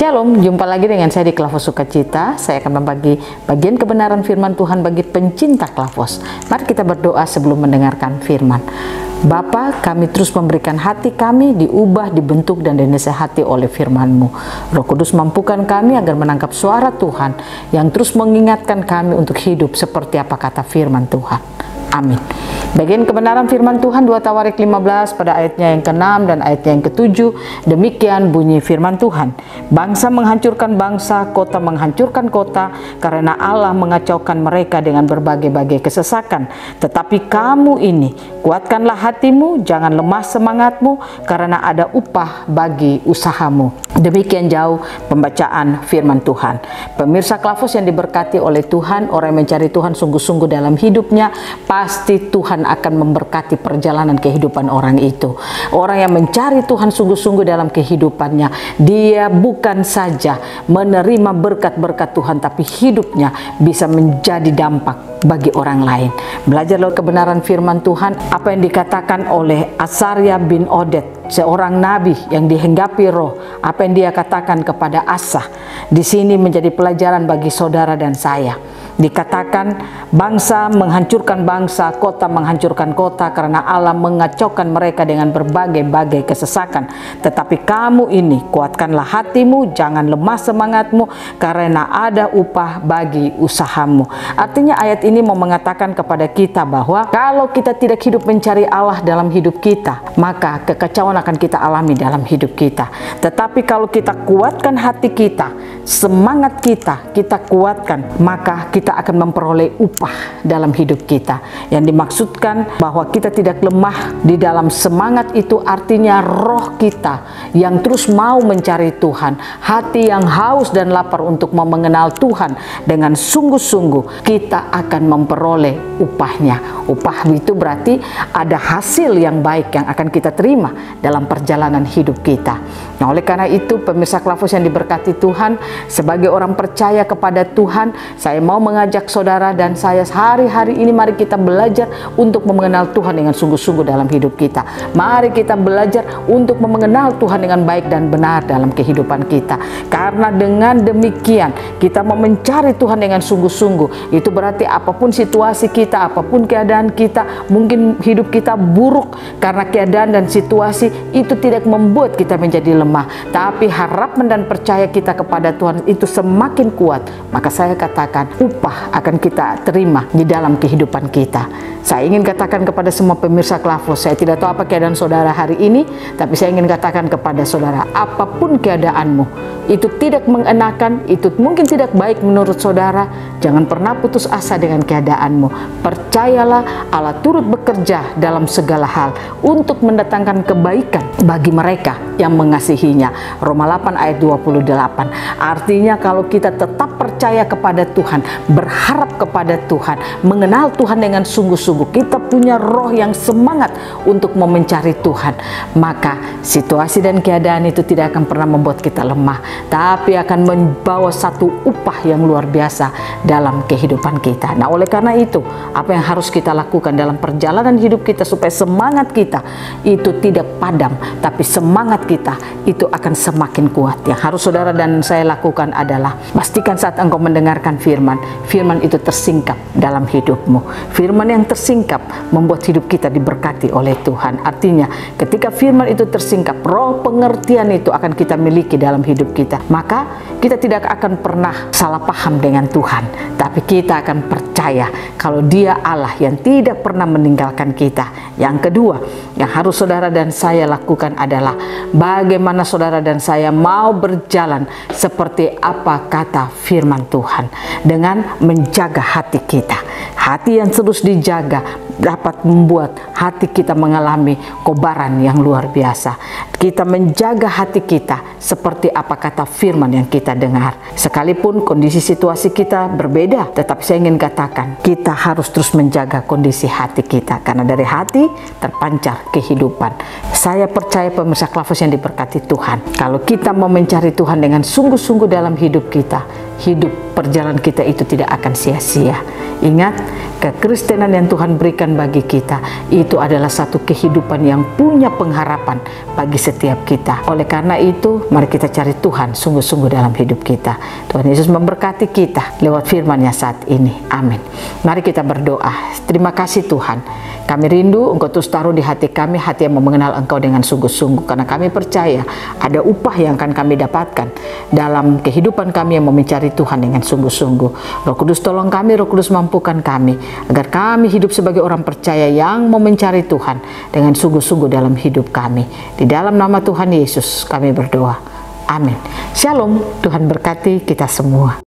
Shalom, jumpa lagi dengan saya di Klavos Sukacita. Saya akan membagi bagian kebenaran firman Tuhan bagi pencinta Klavos. Mari kita berdoa sebelum mendengarkan firman. Bapa, kami terus memberikan hati kami diubah, dibentuk, dan dinasehati oleh firman-Mu. Roh Kudus mampukan kami agar menangkap suara Tuhan yang terus mengingatkan kami untuk hidup seperti apa kata firman Tuhan. Amin. Bagian kebenaran firman Tuhan 2 Tawarik 15 pada ayatnya yang ke-6 dan ayatnya yang ke-7. Demikian bunyi firman Tuhan. Bangsa menghancurkan bangsa, kota menghancurkan kota, karena Allah mengacaukan mereka dengan berbagai-bagai kesesakan. Tetapi kamu ini, kuatkanlah hatimu, jangan lemah semangatmu, karena ada upah bagi usahamu. Demikian jauh pembacaan firman Tuhan. Pemirsa Klavos yang diberkati oleh Tuhan, orang yang mencari Tuhan sungguh-sungguh dalam hidupnya, pasti Tuhan akan memberkati perjalanan kehidupan orang itu. Orang yang mencari Tuhan sungguh-sungguh dalam kehidupannya, dia bukan saja menerima berkat-berkat Tuhan, tapi hidupnya bisa menjadi dampak bagi orang lain. Belajar lewat kebenaran firman Tuhan, apa yang dikatakan oleh Azarya bin Oded, seorang nabi yang dihinggapi roh, apa yang dia katakan kepada Asa, di sini menjadi pelajaran bagi saudara dan saya. Dikatakan bangsa menghancurkan bangsa, kota menghancurkan kota, karena Allah mengacaukan mereka dengan berbagai-bagai kesesakan. Tetapi kamu ini, kuatkanlah hatimu, jangan lemah semangatmu, karena ada upah bagi usahamu. Artinya ayat ini mau mengatakan kepada kita bahwa kalau kita tidak hidup mencari Allah dalam hidup kita, maka kekacauan akan kita alami dalam hidup kita. Tetapi kalau kita kuatkan hati kita, semangat kita kuatkan, maka kita akan memperoleh upah dalam hidup kita. Yang dimaksudkan bahwa kita tidak lemah di dalam semangat itu, artinya roh kita yang terus mau mencari Tuhan, hati yang haus dan lapar untuk mau mengenal Tuhan dengan sungguh-sungguh, kita akan memperoleh upahnya. Upah itu berarti ada hasil yang baik yang akan kita terima dalam perjalanan hidup kita. Nah, oleh karena itu pemirsa Klavos yang diberkati Tuhan, sebagai orang percaya kepada Tuhan, saya mau mengajak saudara dan saya hari-hari ini, mari kita belajar untuk mengenal Tuhan dengan sungguh-sungguh dalam hidup kita. Mari kita belajar untuk mengenal Tuhan dengan baik dan benar dalam kehidupan kita. Karena dengan demikian kita mau mencari Tuhan dengan sungguh-sungguh. Itu berarti apapun situasi kita, apapun keadaan kita, mungkin hidup kita buruk karena keadaan dan situasi itu tidak membuat kita menjadi lemah, tapi harapan dan percaya kita kepada Tuhan itu semakin kuat. Maka saya katakan upah akan kita terima di dalam kehidupan kita. Saya ingin katakan kepada semua pemirsa Klavos, saya tidak tahu apa keadaan saudara hari ini, tapi saya ingin katakan kepada saudara, apapun keadaanmu, itu tidak mengenakan, itu mungkin tidak baik menurut saudara, jangan pernah putus asa dengan keadaanmu. Percayalah Allah turut bekerja dalam segala hal untuk mendatangkan kebaikan bagi mereka yang mengasihinya. Roma 8 ayat 28. Artinya kalau kita tetap percaya kepada Tuhan, berharap kepada Tuhan, mengenal Tuhan dengan sungguh-sungguh, kita punya roh yang semangat untuk mau mencari Tuhan, maka situasi dan keadaan itu tidak akan pernah membuat kita lemah, tapi akan membawa satu upah yang luar biasa dalam kehidupan kita. Nah, oleh karena itu, apa yang harus kita lakukan dalam perjalanan hidup kita supaya semangat kita itu tidak padam, tapi semangat kita itu akan semakin kuat. Yang harus saudara dan saya lakukan adalah pastikan saat engkau mendengarkan firman, firman itu tersingkap dalam hidupmu. Firman yang tersingkap membuat hidup kita diberkati oleh Tuhan. Artinya ketika firman itu tersingkap, roh pengertian itu akan kita miliki dalam hidup kita, maka kita tidak akan pernah salah paham dengan Tuhan, tapi kita akan percaya kalau Dia Allah yang tidak pernah meninggalkan kita. Yang kedua yang harus saudara dan saya lakukan adalah bagaimana saudara dan saya mau berjalan seperti apa kata firman Tuhan, dengan menjaga hati kita. Hati yang terus dijaga dapat membuat hati kita mengalami kobaran yang luar biasa. Kita menjaga hati kita seperti apa kata firman yang kita dengar. Sekalipun kondisi situasi kita berbeda, tetapi saya ingin katakan kita harus terus menjaga kondisi hati kita, karena dari hati terpancar kehidupan. Saya percaya pemirsa Klavos yang diberkati Tuhan, kalau kita mau mencari Tuhan dengan sungguh-sungguh dalam hidup kita, hidup perjalanan kita itu tidak akan sia-sia. Ingat, kekristenan yang Tuhan berikan bagi kita itu adalah satu kehidupan yang punya pengharapan bagi setiap kita. Oleh karena itu, mari kita cari Tuhan sungguh-sungguh dalam hidup kita. Tuhan Yesus memberkati kita lewat firman-Nya saat ini. Amin. Mari kita berdoa. Terima kasih Tuhan. Kami rindu Engkau terus taruh di hati kami, hati yang mau mengenal Engkau dengan sungguh-sungguh. Karena kami percaya ada upah yang akan kami dapatkan dalam kehidupan kami yang mau mencari Tuhan dengan sungguh-sungguh. Roh Kudus tolong kami, Roh Kudus mampukan kami, agar kami hidup sebagai orang percaya yang mau mencari Tuhan dengan sungguh-sungguh dalam hidup kami. Di dalam nama Tuhan Yesus kami berdoa. Amin. Shalom, Tuhan berkati kita semua.